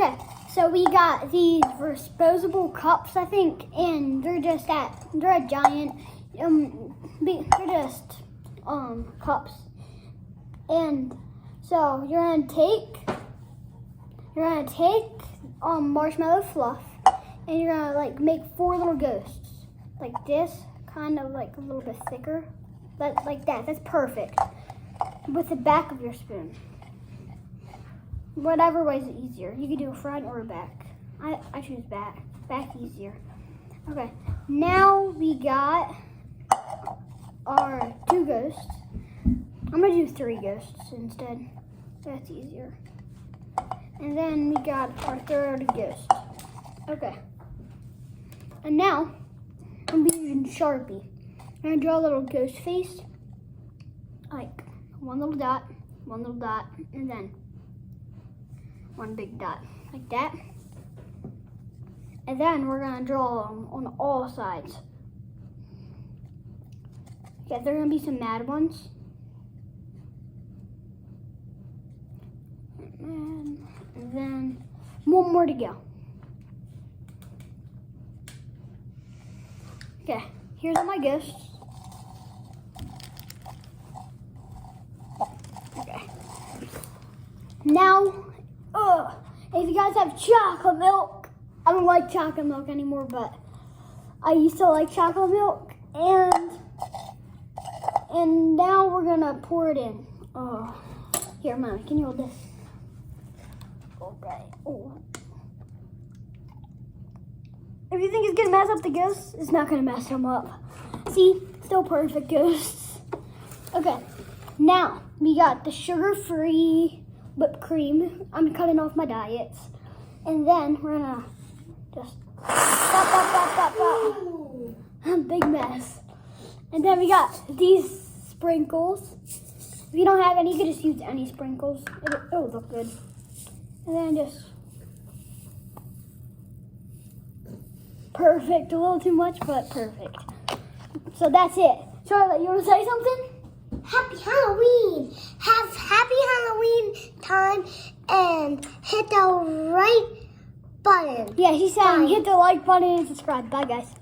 Okay, so we got these disposable cups, I think, and they're a giant. They're just cups. And so you're gonna take marshmallow fluff, and you're gonna like make 4 little ghosts, like this, kind of like a little bit thicker, but like that. That's perfect. With the back of your spoon. Whatever way is easier. You can do a front or a back. I choose back. Back easier. Okay. Now we got our 2 ghosts. I'm gonna do 3 ghosts instead. That's easier. And then we got our 3rd ghost. Okay. And now I'm using Sharpie. I'm gonna draw a little ghost face. Like 1 little dot, and then 1 big dot, like that. And then we're gonna draw them on all sides. Yeah, there are gonna be some mad ones. And then 1 more to go. Okay, here's all my ghosts. Okay. Now, if you guys have chocolate milk, I don't like chocolate milk anymore, but I used to like chocolate milk, and now we're gonna pour it in. Oh, here, Mom, can you hold this? Okay. Oh. If you think it's gonna mess up the ghosts, it's not gonna mess them up. See, still perfect ghosts. Okay, now we got the sugar-free whipped cream. I'm cutting off my diets. And then we're gonna just pop. Big mess. And then we got these sprinkles. If you don't have any, you can just use any sprinkles. It'll look good. And then just perfect. A little too much, but perfect. So that's it. Charlotte, you want to say something? Happy Halloween! Have happy Halloween time and hit the right button. Yeah, she said hit the like button and subscribe. Bye, guys.